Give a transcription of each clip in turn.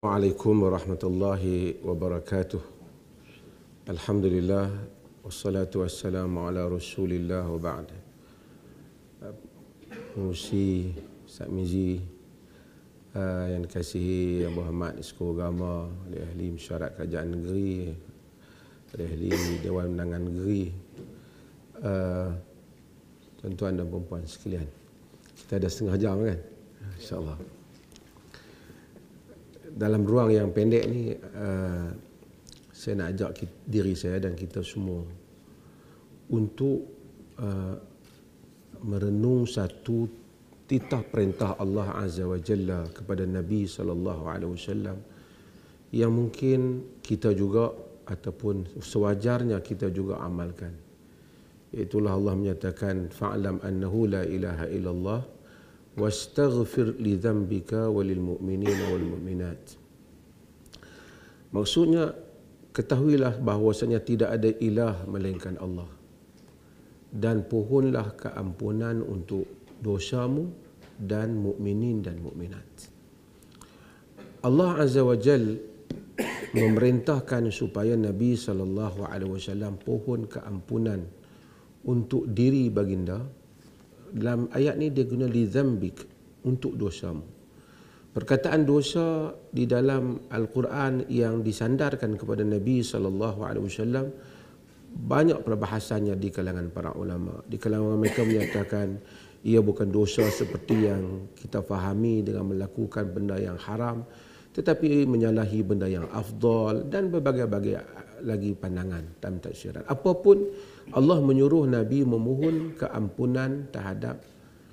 Assalamualaikum warahmatullahi wabarakatuh. Alhamdulillah wassalatu wassalamu ala Rasulillah wa ba'd. Musi Sakmizi yang dikasihi Abu Hamad Isko Agama, ahli mesyuarat kerajaan negeri, ahli Dewan Undangan Negeri, tuan-tuan dan puan-puan sekalian. Kita ada setengah jam kan? InsyaAllah. Dalam ruang yang pendek ni, saya nak ajak diri saya dan kita semua untuk merenung satu titah perintah Allah Azza wa Jalla kepada Nabi SAW yang mungkin kita juga ataupun sewajarnya kita juga amalkan. Iaitulah Allah menyatakan fa'lam annahu la ilaha illallah wastaghfir li dhanbika walil mu'minina wal mu'minat. Maksudnya, ketahuilah bahawasanya tidak ada ilah melainkan Allah, dan pohonlah keampunan untuk dosamu dan mukminin dan mukminat. Allah Azza wa Jal memerintahkan supaya Nabi SAW pohon keampunan untuk diri baginda. Dalam ayat ni dia guna li dzambik, untuk dosamu. Perkataan dosa di dalam Al-Quran yang disandarkan kepada Nabi SAW banyak perbahasannya di kalangan para ulama. Di kalangan mereka menyatakan ia bukan dosa seperti yang kita fahami dengan melakukan benda yang haram, tetapi menyalahi benda yang afdal, dan berbagai-bagai lagi pandangan dalam tafsiran. Apapun, Allah menyuruh Nabi memohon keampunan terhadap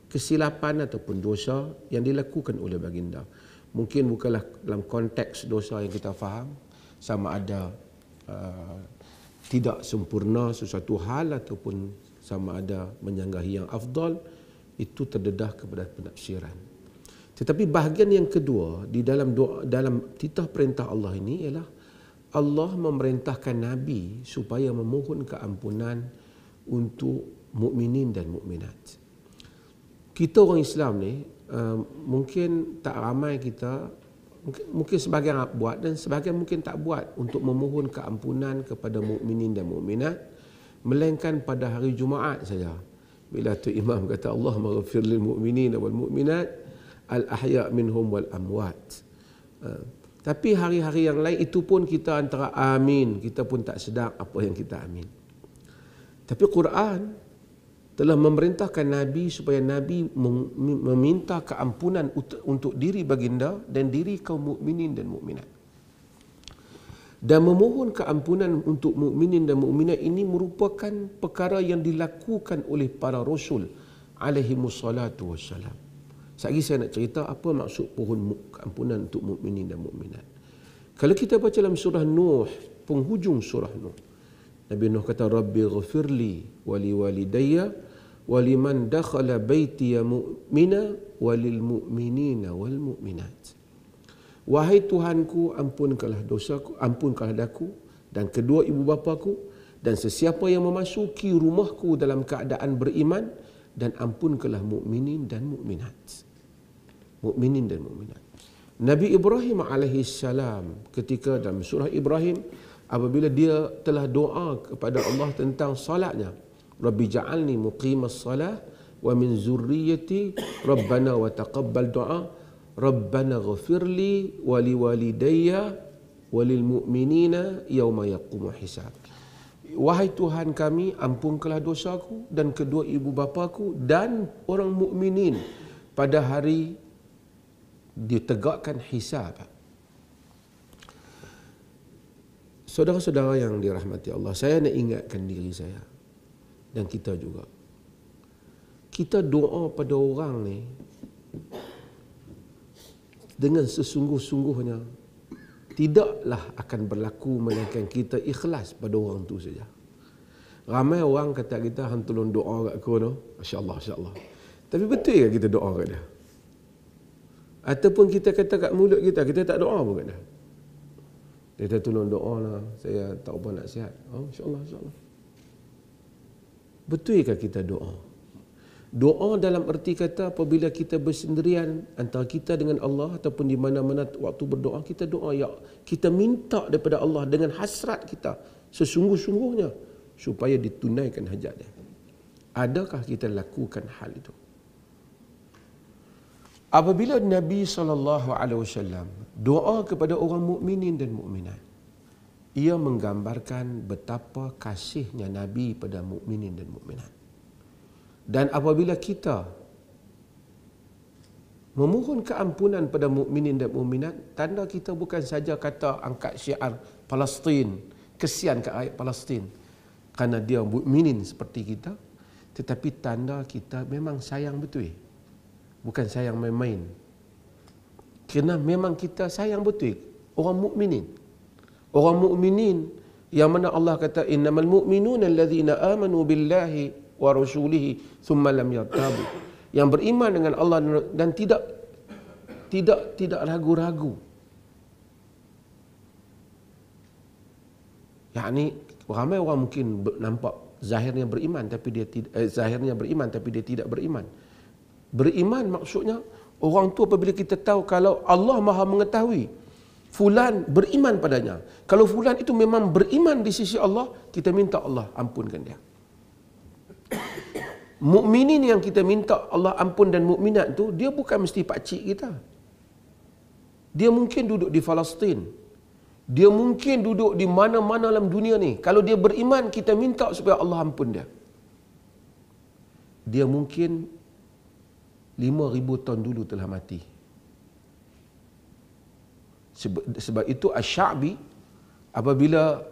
kesilapan ataupun dosa yang dilakukan oleh baginda. Mungkin bukanlah dalam konteks dosa yang kita faham, sama ada tidak sempurna sesuatu hal ataupun sama ada menyanggahi yang afdal, itu terdedah kepada penafsiran. Tetapi bahagian yang kedua di dalam titah perintah Allah ini ialah Allah memerintahkan Nabi supaya memohon keampunan untuk mukminin dan mukminat. Kita orang Islam ni mungkin tak ramai kita, mungkin sebahagian buat dan sebahagian mungkin tak buat untuk memohon keampunan kepada mukminin dan mukminat, melainkan pada hari Jumaat saja. Bila tu imam kata Allahumma ghafir lil mu'minin wal mu'minat al ahya' minhum wal amwat. Tapi hari-hari yang lain itu pun kita antara amin, kita pun tak sedar apa yang kita amin. Tapi Quran telah memerintahkan Nabi supaya Nabi meminta keampunan untuk diri baginda dan diri kaum mukminin dan mukminat. Dan memohon keampunan untuk mukminin dan mukminat ini merupakan perkara yang dilakukan oleh para rasul alaihi wassalatu wassalam. Sekali saya nak cerita apa maksud pohon keampunan untuk mukminin dan mukminat. Kalau kita baca dalam surah Nuh, penghujung surah Nuh, Nabi Nuh kata Rabbi ghafirli wali walidayya waliman dakhala baitiya mu'mina walil mu'minina wal mu'minat. Wahai Tuhanku, ampunkanlah dosaku, ampunkanlah daku dan kedua ibu bapaku dan sesiapa yang memasuki rumahku dalam keadaan beriman, dan ampunkanlah mukminin dan mukminat. Mukminin dan mukminat. Nabi Ibrahim alaihissalam ketika dalam surah Ibrahim, apabila dia telah doa kepada Allah tentang salatnya, Rabbi ja'alni muqimas salah wa min zurriyyati Rabbana wa taqabbal du'a Rabbana ghafirli wa liwalidayya walil mu'minina yawma yaqumu hisab. Wahai Tuhan kami, ampunkanlah dosaku dan kedua ibu bapaku dan orang mukminin pada hari ditegakkan hisab. Saudara-saudara yang dirahmati Allah, saya nak ingatkan diri saya dan kita juga. Kita doa pada orang ni dengan sesungguh-sungguhnya tidaklah akan berlaku melainkan kita ikhlas pada orang tu saja. Ramai orang kata kita hang tolong doa kat aku tu, masya-Allah masya-Allah. Tapi betul ke kita doa kat dia? Ataupun kita kata kat mulut kita tak doa pun kat dia. Dia kata tolong doa lah, saya tak apa nak sihat. Oh, insya-Allah insya-Allah. Betulkah kita doa? Doa dalam erti kata apabila kita bersendirian antara kita dengan Allah ataupun di mana-mana waktu berdoa, kita doa, ya, kita minta daripada Allah dengan hasrat kita sesungguh-sungguhnya supaya ditunaikan hajat dia. Adakah kita lakukan hal itu? Apabila Nabi SAW doa kepada orang mukminin dan mukminat, ia menggambarkan betapa kasihnya Nabi pada mukminin dan mukminat. Dan apabila kita memohon keampunan pada mukminin dan mukminat, tanda kita bukan saja kata angkat syiar Palestin, kesian ke rakyat Palestin kerana dia mukminin seperti kita, tetapi tanda kita memang sayang betul. Bukan sayang main-main. Kerana memang kita sayang betul orang mukminin. Orang mukminin yang mana Allah kata innamal mu'minuna allazina amanu billahi wa rasulihi thumma lam yartabu, yang beriman dengan Allah dan tidak ragu-ragu. Yakni ramai orang mungkin nampak zahirnya beriman tapi dia tidak beriman. Beriman maksudnya orang tu apabila kita tahu kalau Allah Maha mengetahui fulan beriman padanya, kalau fulan itu memang beriman di sisi Allah, kita minta Allah ampunkan dia. Mukminin yang kita minta Allah ampun dan mukminat tu, dia bukan mesti pakcik kita. Dia mungkin duduk di Palestin. Dia mungkin duduk di mana-mana dalam dunia ni. Kalau dia beriman, kita minta supaya Allah ampun dia. Dia mungkin 5,000 tahun dulu telah mati. Sebab itu Asy-Sya'bi apabila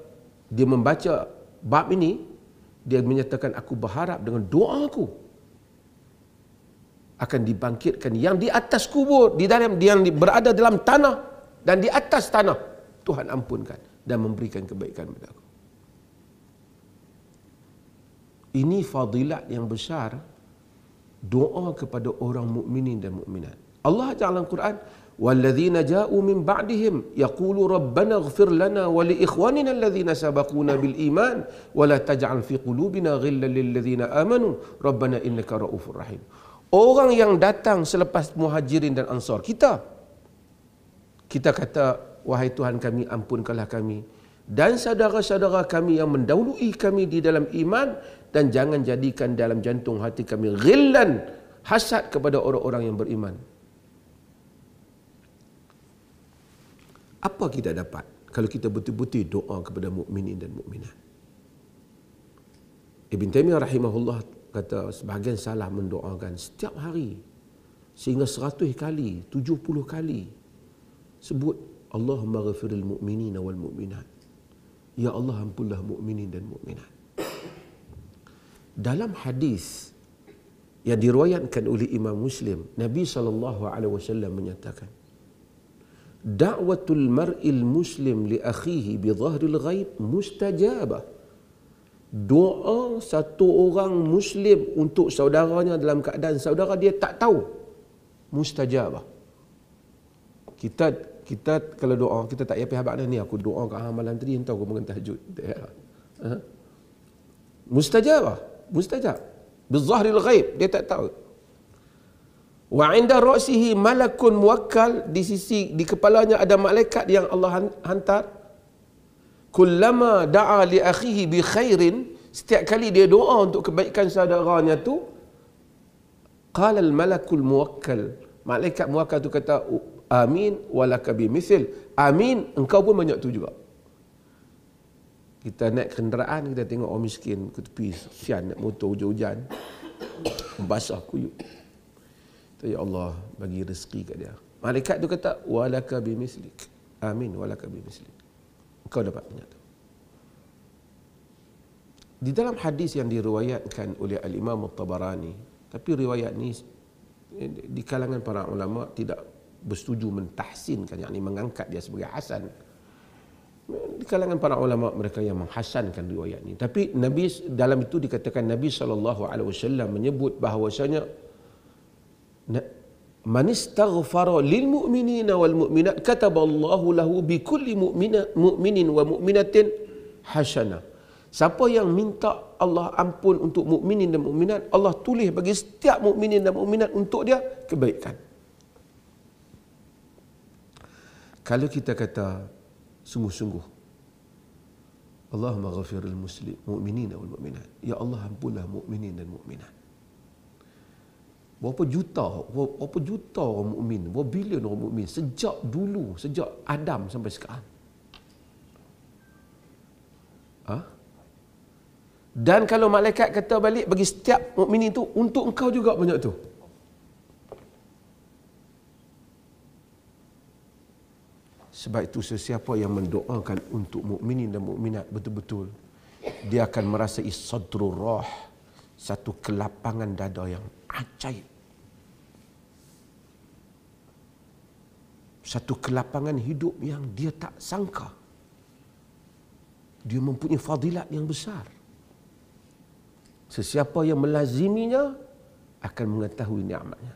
dia membaca bab ini, dia menyatakan, aku berharap dengan doa aku akan dibangkitkan yang di atas kubur, yang berada dalam tanah dan di atas tanah, Tuhan ampunkan dan memberikan kebaikan kepada aku. Ini fadilat yang besar doa kepada orang mukminin dan mukminat. Allah dalam Quran, walladzina ja'u min ba'dihim yaqulu rabbana ighfir lana wa li ikhwanina alladzina sabaquna bil iman wa la taj'al fi qulubina ghillan lil ladzina amanu rabbana innaka raufur rahim. Orang yang datang selepas muhajirin dan ansar, kita kata, wahai Tuhan kami, ampunkanlah kami dan saudara-saudara kami yang mendahului kami di dalam iman, dan jangan jadikan dalam jantung hati kami ghillan, hasad kepada orang-orang yang beriman. Apa kita dapat kalau kita betul-betul doa kepada mukminin dan mukminat? Ibn Taimiyah rahimahullah kata sebahagian salah mendoakan setiap hari sehingga 100 kali, 70 kali sebut Allahumma ghafiril mu'minina wal mu'minat. Ya Allah, ampunlah mukminin dan mukminat. Dalam hadis yang diriwayatkan oleh Imam Muslim, Nabi SAW menyatakan, da'watul mar'il muslim li akhihi bi dhahril ghaib mustajabah. Doa satu orang muslim untuk saudaranya dalam keadaan saudara dia tak tahu, mustajabah. Kita kalau doa, kita tak payah habaq ni aku doa kat malam tadi entah aku bangun tahajud. Mustajab. Bi dhahril ghaib, dia tak tahu. Wa 'inda ra'sihi malakun muwakkal, di kepalanya ada malaikat yang Allah hantar. Kullama da'a li akhihi bi khairin, setiap kali dia doa untuk kebaikan saudaranya tu, qala al malakul muwakkal, malaikat muwakkal tu kata, amin walaka bi misl, amin, engkau pun banyak tu juga. Kita naik kenderaan, kita tengok orang miskin ke tepi, sian naik motor hujan-hujan, basah kuyup. Ya Allah, bagi rezeki kat dia. Malaikat tu kata, walaka bimislik. Amin, walaka bimislik. Engkau dapat banyak tu. Di dalam hadis yang diriwayatkan oleh Al-Imam At-Tabarani, tapi riwayat ni di kalangan para ulama tidak bersetuju mentahsinkan, yakni mengangkat dia sebagai hasan. Di kalangan para ulama mereka yang menghasankan riwayat ni. Tapi Nabi dalam itu dikatakan Nabi SAW menyebut bahawasanya man istaghfara lil mu'minina wal mu'minat kataballahu lahu bi kulli mu'minin wa mu'minatin hasanah. Siapa yang minta Allah ampun untuk mukminin dan mukminat, Allah tulis bagi setiap mukminin dan mukminat untuk dia kebaikan. Kalau kita kata sungguh-sungguh, Allahumma ghafiril muslim mu'minin wal mu'minat, ya Allah ampunlah mukminin dan mukminat. Berapa juta orang mukmin, berapa bilion orang mukmin sejak dulu, sejak Adam sampai sekarang. Dan kalau malaikat kata balik bagi setiap mukmin itu, untuk engkau juga banyak tu. Sebab itu sesiapa yang mendoakan untuk mukminin dan mukminat betul-betul, dia akan merasai sadrul rah, satu kelapangan dada yang ajaib. Satu kelapangan hidup yang dia tak sangka. Dia mempunyai fadilat yang besar. Sesiapa yang melaziminya akan mengetahui nikmatnya.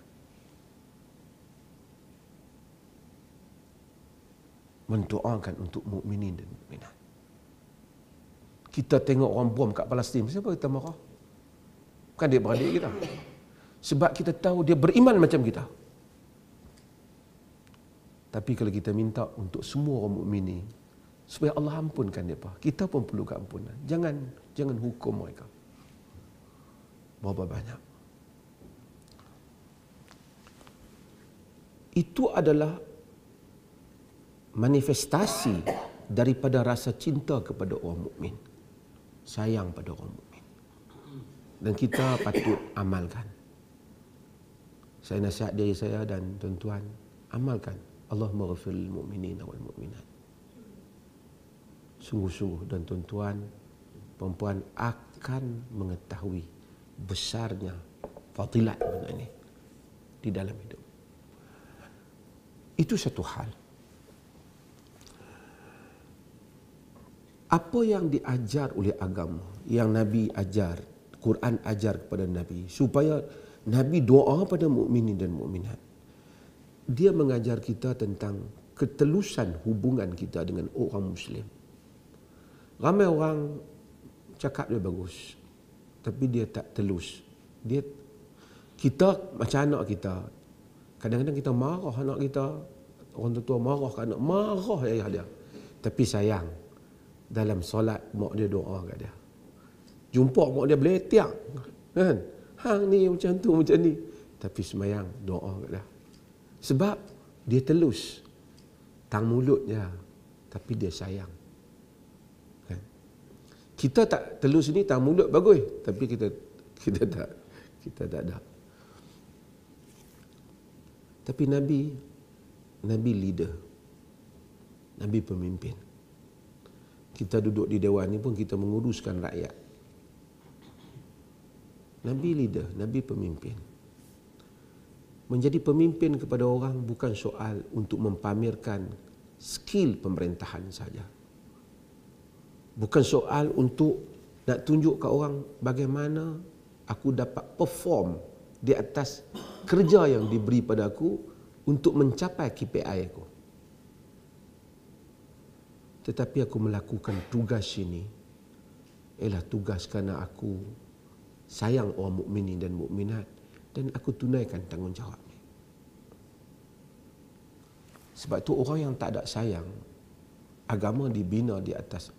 Mendoakan untuk mukminin dan mukminat. Kita tengok orang bom kat Palestin, siapa kita marah? Bukan dia beradik kita. Sebab kita tahu dia beriman macam kita. Tapi kalau kita minta untuk semua orang mukmin ni, supaya Allah ampunkan mereka, kita pun perlu keampunan. Jangan hukum mereka. Berapa banyak? Itu adalah manifestasi daripada rasa cinta kepada orang mukmin, sayang pada orang mukmin, dan kita patut amalkan. Saya nasihat diri saya dan tuan-tuan, amalkan. Allahumma ghafir lil mu'minin wal mu'minat. Sungguh-sungguh, dan tuan-tuan, perempuan akan mengetahui besarnya fadilat benda ini di dalam hidup. Itu satu hal. Apa yang diajar oleh agama, yang Nabi ajar, Quran ajar kepada Nabi, supaya Nabi doa pada mukminin dan mukminat. Dia mengajar kita tentang ketelusan hubungan kita dengan orang Muslim. Ramai orang cakap dia bagus, tapi dia tak telus. Kita macam anak kita. Kadang-kadang kita marah anak kita, orang tua marah ke anak, marah ayah dia. Tapi sayang, dalam solat mak dia doa kat dia. Jumpa mak dia beletiak, kan? Hang ni macam tu, macam ni. Tapi semayang doa kat dia. Sebab dia telus. Tang mulut je, tapi dia sayang. Kan? Kita tak telus ni, tang mulut bagus, tapi kita tak ada. Tapi Nabi leader. Nabi pemimpin. Kita duduk di dewan ni pun kita menguruskan rakyat. Nabi leader, Nabi pemimpin. Menjadi pemimpin kepada orang bukan soal untuk mempamerkan skill pemerintahan saja. Bukan soal untuk nak tunjuk ke orang bagaimana aku dapat perform di atas kerja yang diberi pada aku untuk mencapai KPI aku. Tetapi aku melakukan tugas ini ialah tugas kerana aku sayang orang mukminin dan mukminat, dan aku tunaikan tanggungjawab ni. Sebab tu orang yang tak ada sayang, agama dibina di atas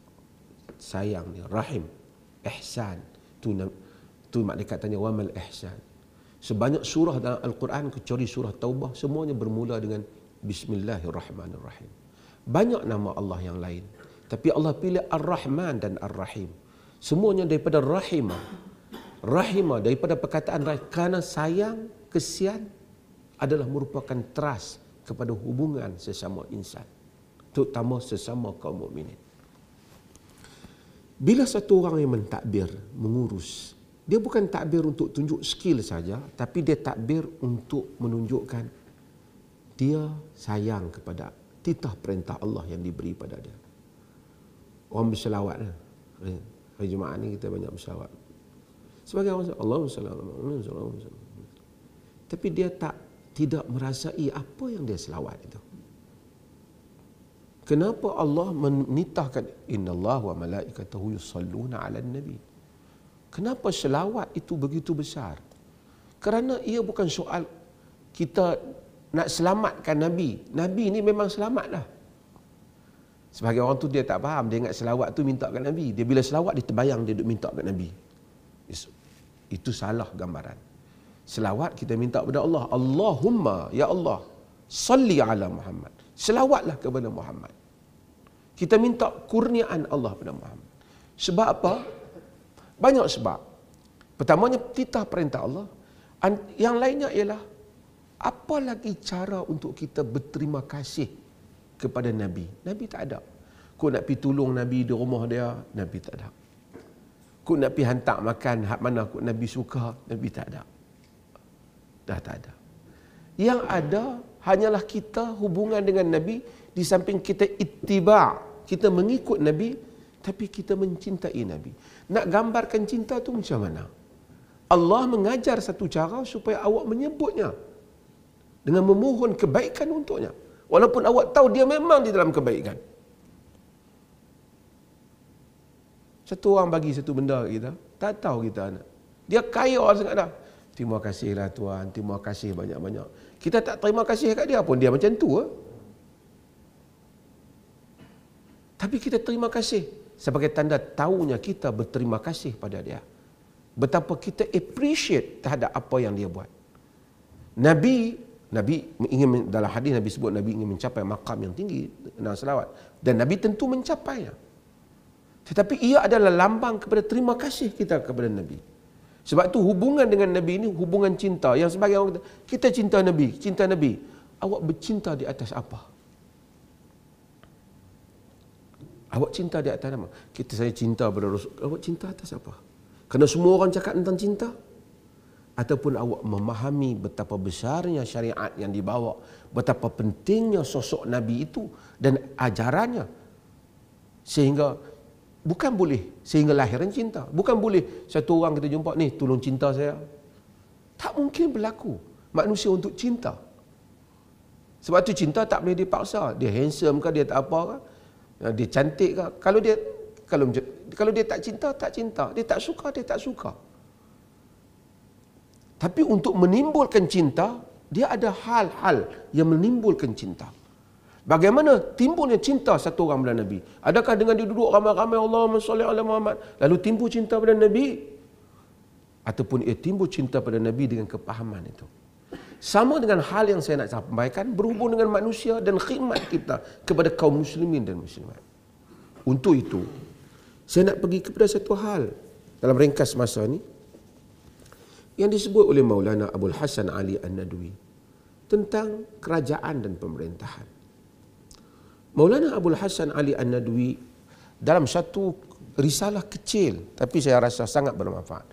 sayang ni, rahim, ihsan. Tu mak katanya wamal ihsan. Sebanyak surah dalam Al-Quran kecuali surah Taubah, semuanya bermula dengan Bismillahirrahmanirrahim. Banyak nama Allah yang lain, tapi Allah pilih Ar-Rahman dan Ar-Rahim. Semuanya daripada rahimah. Rahimah daripada perkataan rahim, kerana sayang, kesian adalah merupakan trust kepada hubungan sesama insan, terutama sesama kaum mukminin. Bila satu orang yang mentadbir, mengurus, dia bukan takbir untuk tunjuk skill saja, tapi dia takbir untuk menunjukkan dia sayang kepada titah perintah Allah yang diberi pada dia. Orang berselawat. Hari Jumaat ni kita banyak berselawat. Sebagai orang Allahumma salli ala Muhammad. Tapi dia tidak merasai apa yang dia selawat itu. Kenapa Allah menitahkan innallaha wa malaikatahu yusalluna 'alan nabi? Kenapa selawat itu begitu besar? Kerana ia bukan soal kita nak selamatkan Nabi. Nabi ni memang selamatlah. Sebagai orang tu dia tak faham, dia ingat selawat tu minta kat Nabi. Dia bila selawat dia terbayang dia duk minta kat Nabi. Itu salah gambaran. Selawat kita minta kepada Allah. Allahumma ya Allah salli ala Muhammad. Selawatlah kepada Muhammad. Kita minta kurniaan Allah kepada Muhammad. Sebab apa? Banyak sebab. Pertamanya titah perintah Allah. Yang lainnya ialah apa lagi cara untuk kita berterima kasih kepada Nabi? Nabi tak ada. Kau nak pergi tolong Nabi di rumah dia, Nabi tak ada. Kau nak pergi hantar makan hak mana kau Nabi suka, Nabi tak ada. Dah tak ada. Yang ada hanyalah kita hubungan dengan Nabi di samping kita ittiba', kita mengikut Nabi, tapi kita mencintai Nabi. Nak gambarkan cinta tu macam mana? Allah mengajar satu cara supaya awak menyebutnya dengan memohon kebaikan untuknya. Walaupun awak tahu dia memang di dalam kebaikan. Satu orang bagi satu benda kat kita, tak tahu kita nak. Dia kaya sangat dah. Terima kasihlah Tuhan, terima kasih banyak-banyak. Kita tak terima kasih kat dia pun, dia macam tu. Tapi kita terima kasih sebagai tanda tahunya kita berterima kasih pada dia. Betapa kita appreciate terhadap apa yang dia buat. Nabi ingin, dalam hadis Nabi sebut Nabi ingin mencapai maqam yang tinggi dalam selawat, dan Nabi tentu mencapainya. Tetapi ia adalah lambang kepada terima kasih kita kepada Nabi. Sebab tu hubungan dengan Nabi ini hubungan cinta. Yang sebagai orang kita cinta Nabi, cinta Nabi. Awak bercinta di atas apa? Awak cinta di atas apa? Saya cinta pada Rasul. Awak cinta atas apa? Kerana semua orang cakap tentang cinta? Ataupun awak memahami betapa besarnya syariat yang dibawa, betapa pentingnya sosok Nabi itu dan ajarannya, sehingga bukan boleh sehingga lahirnya cinta. Bukan boleh satu orang kita jumpa, ni tolong cinta saya. Tak mungkin berlaku manusia untuk cinta. Sebab tu cinta tak boleh dipaksa. Dia handsome ke, dia tak apa ke, dia cantik ke. Kalau dia tak cinta, tak cinta. Dia tak suka, dia tak suka. Tapi untuk menimbulkan cinta, dia ada hal-hal yang menimbulkan cinta. Bagaimana timbulnya cinta satu orang pada Nabi? Adakah dengan dia duduk ramai-ramai Allahumma salli ala Muhammad, lalu timbul cinta pada Nabi? Ataupun ia timbul cinta pada Nabi dengan kepahaman itu? Sama dengan hal yang saya nak sampaikan berhubung dengan manusia dan khidmat kita kepada kaum muslimin dan muslimat. Untuk itu, saya nak pergi kepada satu hal dalam ringkas masa ini yang disebut oleh Maulana Abul Hasan Ali An-Nadwi tentang kerajaan dan pemerintahan. Maulana Abul Hasan Ali An-Nadwi dalam satu risalah kecil, tapi saya rasa sangat bermanfaat.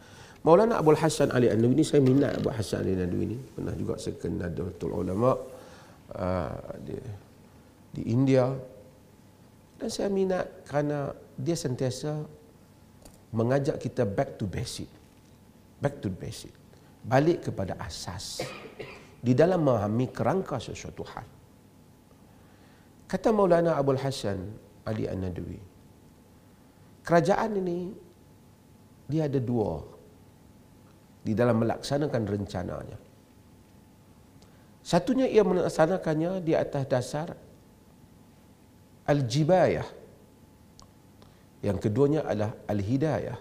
Maulana Abul Hasan Ali An-Nadwi ini, saya minat Abul Hasan Ali An-Nadwi ini. Pernah juga saya kenal Datul Ulama di India. Dan saya minat kerana dia sentiasa mengajak kita back to basic. Back to basic. Balik kepada asas. Di dalam memahami kerangka sesuatu hal. Kata Maulana Abul Hasan Ali An-Nadwi, kerajaan ini dia ada dua di dalam melaksanakan rencananya. Satunya ia melaksanakannya di atas dasar al-jibayah. Yang keduanya adalah al-hidayah.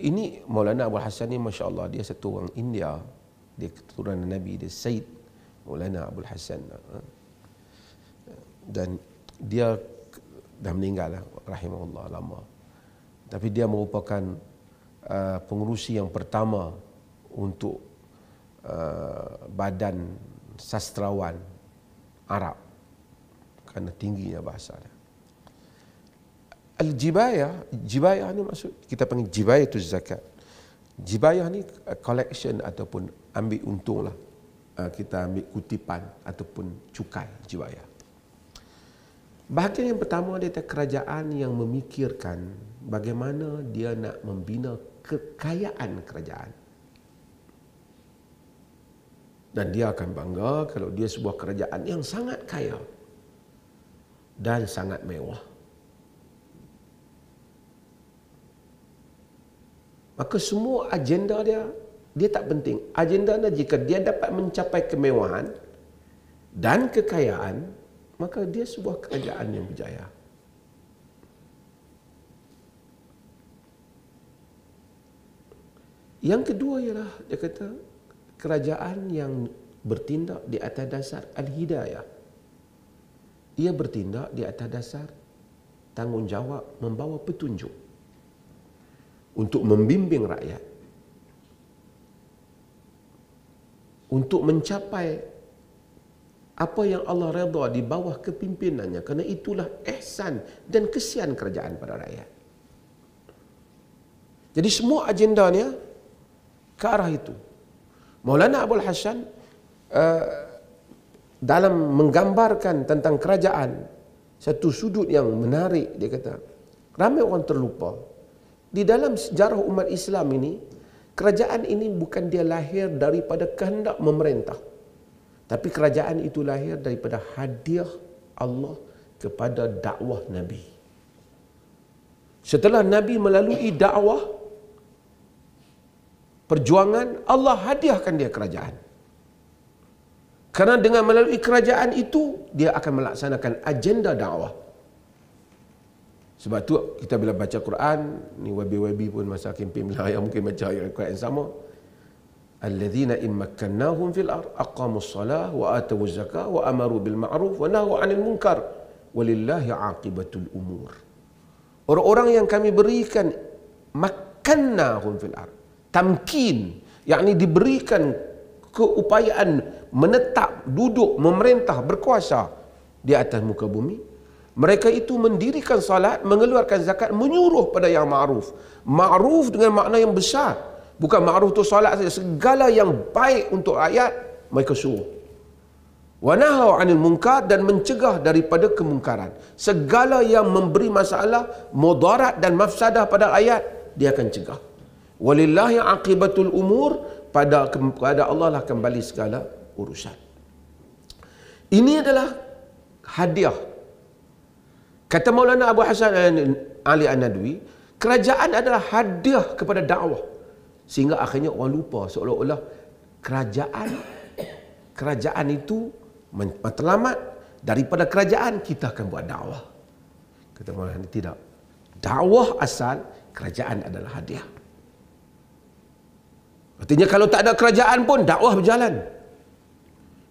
Ini Maulana Abul Hasan ni, Masya Allah, dia satu orang India. Dia keturunan Nabi, dia Sayyid Maulana Abul Hasan. Dan dia dah meninggal, rahimahullah, lama. Tapi dia merupakan pengurusi yang pertama untuk badan sastrawan Arab kerana tingginya bahasa dia. Al-jibayah, jibayah ni maksud kita panggil jibayah tu zakat. Jibayah ni collection ataupun ambil untung lah. Kita ambil kutipan ataupun cukai jibayah. Bahagian yang pertama dia kerajaan yang memikirkan bagaimana dia nak membina kekayaan kerajaan. Dan dia akan bangga kalau dia sebuah kerajaan yang sangat kaya dan sangat mewah. Maka semua agenda dia tak penting. Agenda dia, jika dia dapat mencapai kemewahan dan kekayaan, maka dia sebuah kerajaan yang berjaya. Yang kedua ialah, dia kata, kerajaan yang bertindak di atas dasar al-hidayah. Ia bertindak di atas dasar tanggungjawab membawa petunjuk untuk membimbing rakyat untuk mencapai apa yang Allah redha di bawah kepimpinannya, kerana itulah ihsan dan kesian kerajaan pada rakyat. Jadi semua agendanya ke arah itu. Maulana Abul Hasan dalam menggambarkan tentang kerajaan, satu sudut yang menarik, dia kata, ramai orang terlupa. Di dalam sejarah umat Islam ini, kerajaan ini bukan dia lahir daripada kehendak memerintah, tapi kerajaan itu lahir daripada hadiah Allah kepada dakwah Nabi. Setelah Nabi melalui dakwah, perjuangan, Allah hadiahkan dia kerajaan. Kerana dengan melalui kerajaan itu, dia akan melaksanakan agenda dakwah. Sebab tu kita bila baca Quran, ni wabi-wabi pun masa kempen wilayah mungkin baca ayat Quran yang sama. Alladzina immakkannahum fil ard aqamus salah wa atawuz zakah wa amaru bil ma'ruf wa nahu 'anil munkar walillahi 'aqibatul umur. Orang-orang yang kami berikan makkannahum fil ard, tamkin, yakni diberikan keupayaan menetap, duduk, memerintah, berkuasa di atas muka bumi. Mereka itu mendirikan salat, mengeluarkan zakat, menyuruh pada yang ma'ruf. Ma'ruf dengan makna yang besar. Bukan ma'ruf tu salat saja, segala yang baik untuk rakyat mereka suruh. Wa nahau 'anil munkar, dan mencegah daripada kemungkaran. Segala yang memberi masalah, mudarat dan mafsadah pada rakyat, dia akan cegah. Walillahi 'aqibatul umur, pada Allah lah kembali segala urusan. Ini adalah hadiah. Kata Maulana Abu Hasan Ali An-Nadwi, kerajaan adalah hadiah kepada dakwah. Sehingga akhirnya orang lupa seolah-olah kerajaan itu matlamat, daripada kerajaan kita akan buat dakwah. Kata Maulana, tidak. Dakwah asal, kerajaan adalah hadiah. Artinya kalau tak ada kerajaan pun dakwah berjalan.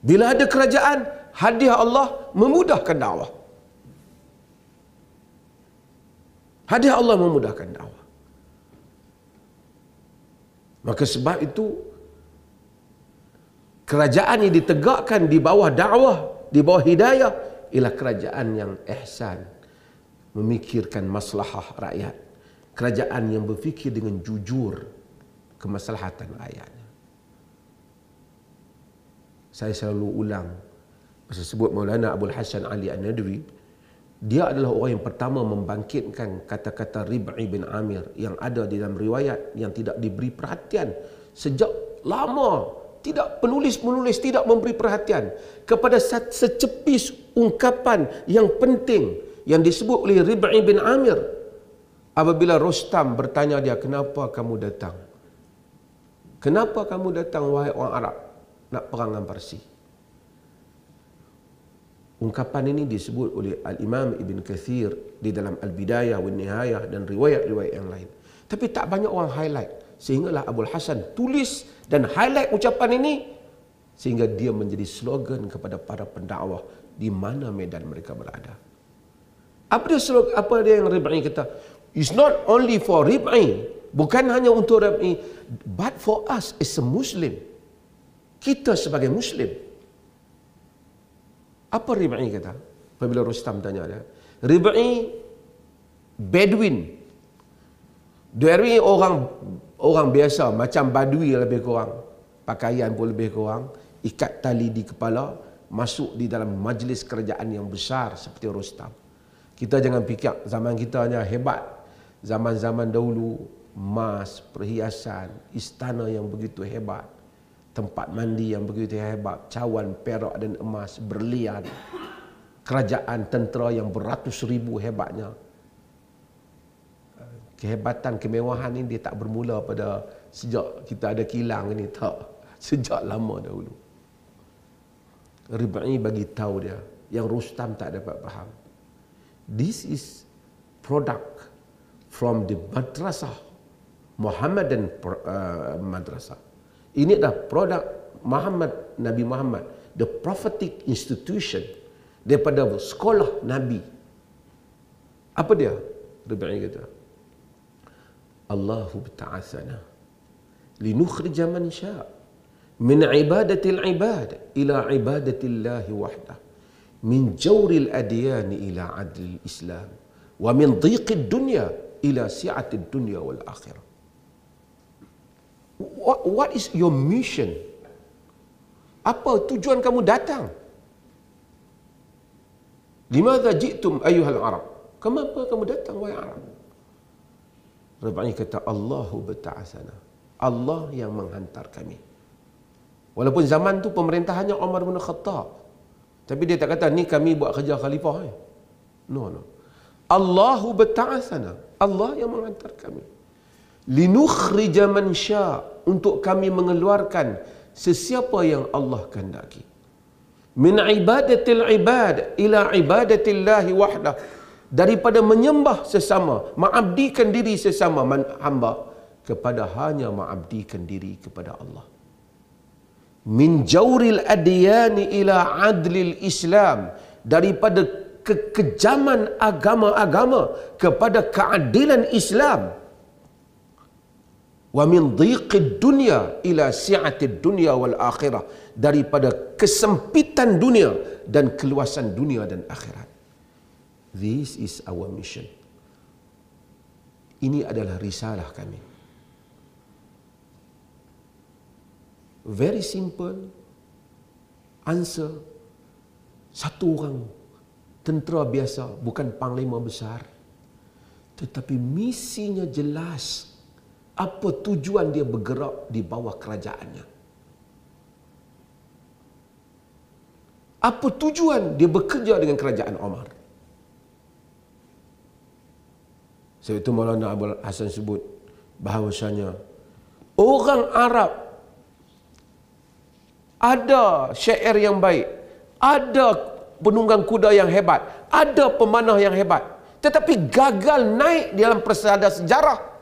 Bila ada kerajaan, hadiah Allah memudahkan dakwah. Hadiah Allah memudahkan dakwah. Maka sebab itu kerajaan yang ditegakkan di bawah dakwah, di bawah hidayah, ialah kerajaan yang ihsan, memikirkan maslahah rakyat. Kerajaan yang berfikir dengan jujur kemaslahatan rakyatnya. Saya selalu ulang, masa sebut Maulana Abul Hasan Ali An-Nadwi, dia adalah orang yang pertama membangkitkan kata-kata Rib'i bin Amir yang ada di dalam riwayat yang tidak diberi perhatian sejak lama. Tidak, penulis-penulis tidak memberi perhatian kepada secepis ungkapan yang penting yang disebut oleh Rib'i bin Amir apabila Rostam bertanya dia, kenapa kamu datang? Kenapa kamu datang wahai orang Arab nak perang dengan Parsi? Ungkapan ini disebut oleh Al-Imam Ibn Kathir di dalam Al-Bidayah wa Nihayah dan riwayat-riwayat yang lain. Tapi tak banyak orang highlight. Sehinggalah Abul Hasan tulis dan highlight ucapan ini sehingga dia menjadi slogan kepada para pendakwah di mana medan mereka berada. Apa dia yang Rib'i kata? It's not only for Rib'i, bukan hanya untuk Rib'i, but for us as a Muslim. Kita sebagai Muslim. Apa Rib'i kata? Apabila Rustam tanya dia, Rib'i Bedouin. Dari orang biasa macam Badui lebih kurang, pakaian pun lebih kurang, ikat tali di kepala, masuk di dalam majlis kerajaan yang besar seperti Rustam. Kita jangan fikir zaman kita hanya hebat. Zaman-zaman dahulu, emas, perhiasan, istana yang begitu hebat. tempat mandi yang begitu hebat, cawan perak dan emas berlian, kerajaan tentera yang beratus ribu hebatnya. Kehebatan, kemewahan ini dia tak bermula pada sejak kita ada kilang ini, tak. Sejak lama dahulu. Rib'i bagi tahu dia yang Rustam tak dapat faham. This is product from the madrasah, Muhammadan madrasah. Ini adalah produk Muhammad, Nabi Muhammad, the prophetic institution, daripada sekolah Nabi. Apa dia? Rib'i kata, Allahu bta'athana linukhrija man syaa' min ibadatil ibad ila ibadatillahi wahdah, min jawril adyan ila adlil Islam, wa min dhiqid dunya ila si'atid dunya wal akhirah. What is your mission? Apa tujuan kamu datang? Limadha ji'tum ayyuhal Arab? Kenapa kamu datang wahai Arab? Rib'i kata, Allahu bta'athana, Allah yang menghantar kami. Walaupun zaman tu pemerintahannya Umar bin Khattab, tapi dia tak kata ni kami buat kerja khalifah. No. Allahu bta'athana, Allah yang menghantar kami. Linukhrija man syaa', untuk kami mengeluarkan sesiapa yang Allah kehendaki. Min ibadatil ibad ila ibadatillahi wahdah, daripada menyembah sesama, mengabdikan diri sesama hamba, kepada hanya mengabdikan diri kepada Allah. Min jawril adyani ila adlil Islam, daripada kekejaman agama-agama kepada keadilan Islam. Wa min dhiqid dunya ila si'atid dunya wal akhirah, daripada kesempitan dunia dan keluasan dunia dan akhirat. This is our mission. Ini adalah risalah kami. Very simple answer. Satu orang tentera biasa, bukan panglima besar, tetapi misinya jelas. Apa tujuan dia bergerak di bawah kerajaannya? Apa tujuan dia bekerja dengan kerajaan Umar? Sebab itu Maulana Abul Hasan sebut bahawasanya orang Arab ada syair yang baik, ada penunggang kuda yang hebat, ada pemanah yang hebat, tetapi gagal naik dalam persada sejarah.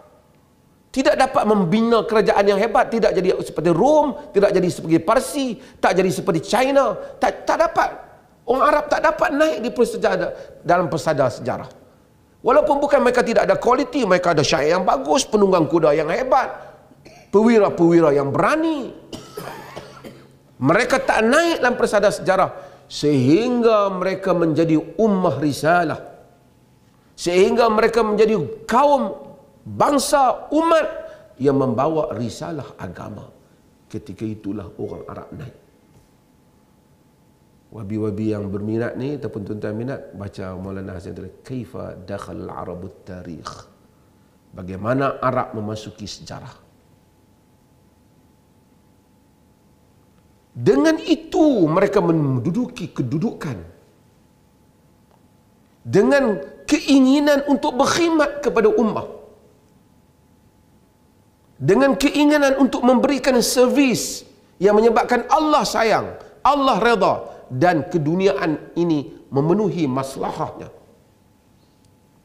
Tidak dapat membina kerajaan yang hebat, tidak jadi seperti Rom, tidak jadi seperti Parsi, tak jadi seperti China, tak dapat. Orang Arab tak dapat naik di dalam persada sejarah. Walaupun bukan mereka tidak ada kualiti, mereka ada syair yang bagus, penunggang kuda yang hebat, perwira-perwira yang berani. Mereka tak naik dalam persada sejarah sehingga mereka menjadi ummah risalah. Sehingga mereka menjadi kaum, bangsa, umat yang membawa risalah agama. Ketika itulah orang Arab naik. Wabi-wabi yang berminat ni ataupun tuan-tuan minat, baca Maulana Hasan Tariq, Kaifa dakhal al-Arabut Tarikh, bagaimana Arab memasuki sejarah. Dengan itu mereka menduduki kedudukan, dengan keinginan untuk berkhidmat kepada ummah, dengan keinginan untuk memberikan servis yang menyebabkan Allah sayang, Allah redha, dan keduniaan ini memenuhi maslahahnya,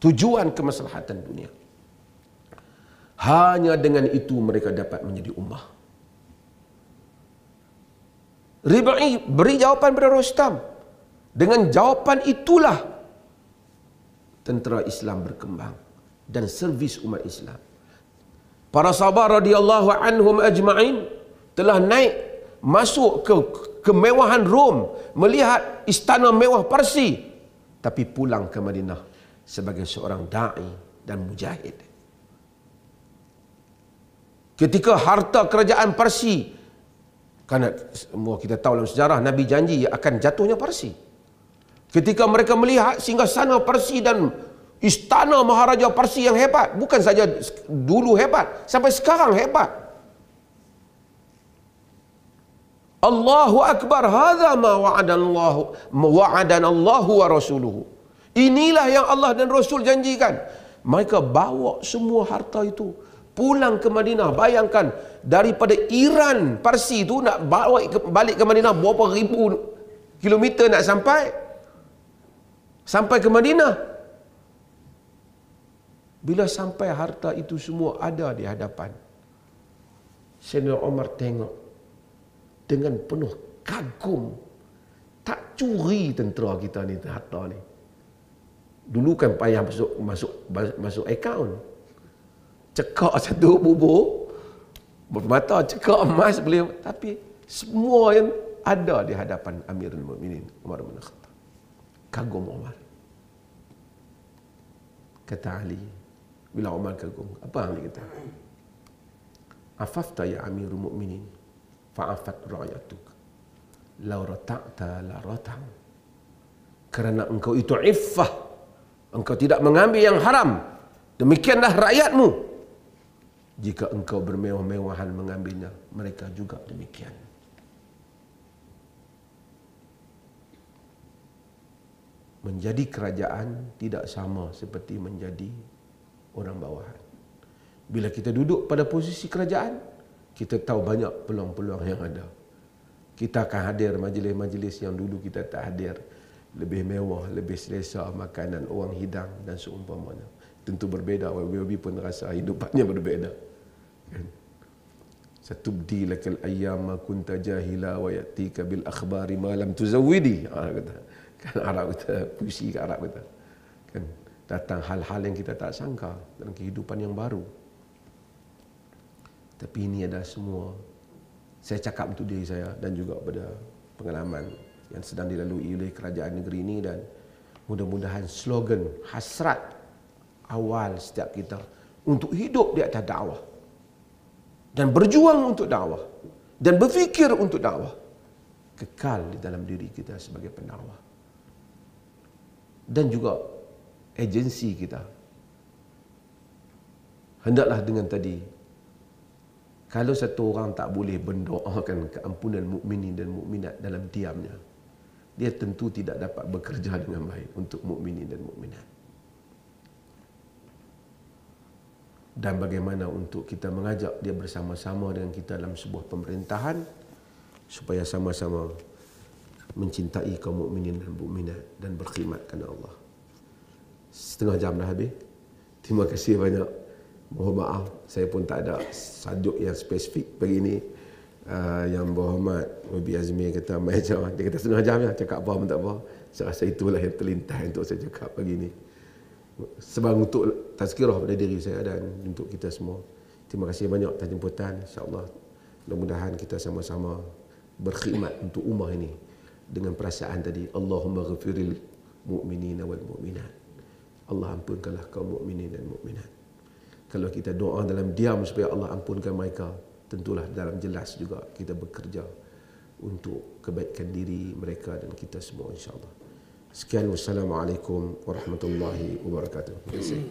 tujuan kemaslahatan dunia. Hanya dengan itu mereka dapat menjadi ummah. Rib'i beri jawapan pada Rustam. Dengan jawapan itulah tentera Islam berkembang dan servis umat Islam. Para sahabat radhiyallahu anhum ajma'in telah naik masuk ke kemewahan Rom, melihat istana mewah Parsi, tapi pulang ke Madinah sebagai seorang da'i dan mujahid. Ketika harta kerajaan Parsi, kerana semua kita tahu dalam sejarah Nabi janji akan jatuhnya Parsi. Ketika mereka melihat singgasana Parsi dan istana Maharaja Parsi yang hebat, bukan saja dulu hebat, sampai sekarang hebat, Allahu akbar, hadza ma wa'adana Allahu wa rasuluhu. Inilah yang Allah dan Rasul janjikan. Mereka bawa semua harta itu pulang ke Madinah. Bayangkan, daripada Iran, Parsi tu nak bawa balik ke Madinah berapa ribu kilometer nak sampai ke Madinah. Bila sampai harta itu semua ada di hadapan, Sayyidina Umar tengok dengan penuh kagum. Tak curi tentera kita ni harta ni. Dulu kan payah masuk akaun. Cekak satu bubur, bermata cekak emas boleh, tapi semua yang ada di hadapan Amirul Mukminin Umar bin Khattab. Kagum Umar. Kata Ali, bila Umar kagum, apa yang dia kata? Afafta ya Amirul Mukminin, fa'afat ra'yatuk. Law rata'ta la rata'u. Kerana engkau itu iffah, engkau tidak mengambil yang haram, demikianlah rakyatmu. Jika engkau bermewah-mewahan mengambilnya, mereka juga demikian. Menjadi kerajaan tidak sama seperti menjadi orang bawahan. Bila kita duduk pada posisi kerajaan, kita tahu banyak peluang-peluang yang ada. Kita akan hadir majlis-majlis yang dulu kita tak hadir. Lebih mewah, lebih selesa makanan, orang hidang dan seumpamanya. Tentu berbeza, Wabi pun rasa hidupannya berbeza. Satubdi lakal ayyama kunta jahila wa yatika bil akhbari ma lam tuzawwidi. Kan Arab kata, puisi ke Arab kata. Kan datang hal-hal yang kita tak sangka dalam kehidupan yang baru. Tapi ini adalah semua saya cakap untuk diri saya dan juga pada pengalaman yang sedang dilalui oleh kerajaan negeri ini, dan mudah-mudahan slogan hasrat awal setiap kita untuk hidup di atas dakwah dan berjuang untuk dakwah dan berfikir untuk dakwah kekal di dalam diri kita sebagai pendakwah, dan juga agensi kita hendaklah dengan tadi, kalau satu orang tak boleh mendoakan keampunan mukminin dan mukminat dalam diamnya, dia tentu tidak dapat bekerja dengan baik untuk mukminin dan mukminat. Dan bagaimana untuk kita mengajak dia bersama-sama dengan kita dalam sebuah pemerintahan supaya sama-sama mencintai kaum mukminin dan mukminat dan berkhidmat kerana Allah. Setengah jam dah habis. Terima kasih banyak. Mohon maaf, saya pun tak ada sajuk yang spesifik pagi ini. Yang berhormat Wabi Azmi kata macam, dia kata setengah jam ya, cakap apa pun tak apa. Saya rasa itulah yang terlintas untuk saya cakap pagi ini. Sebab untuk tazkirah pada diri saya dan untuk kita semua. Terima kasih banyak atas jemputan. InsyaAllah mudah-mudahan kita sama-sama berkhidmat untuk ummah ini dengan perasaan tadi, Allahumma ghafiril mu'minina wal mu'minat. Allah ampunkanlah kaum mukminin dan mukminat. Kalau kita doa dalam diam supaya Allah ampunkan mereka, tentulah dalam jelas juga kita bekerja untuk kebaikan diri mereka dan kita semua, insyaAllah. Sekian, wassalamualaikum warahmatullahi wabarakatuh. Terima kasih.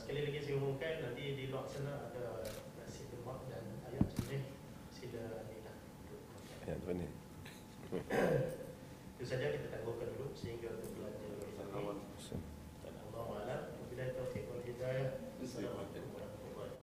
Sekali lagi saya umumkan, nanti di luar sana ada nasi lemak dan ayam sembelih. Sila ambillah. Ayat mana? Itu saja, kita tangguhkan dulu sehingga untuk belajar. Dan Allah Alam. Wabillahi taufiq wal hidayah. Assalamualaikum.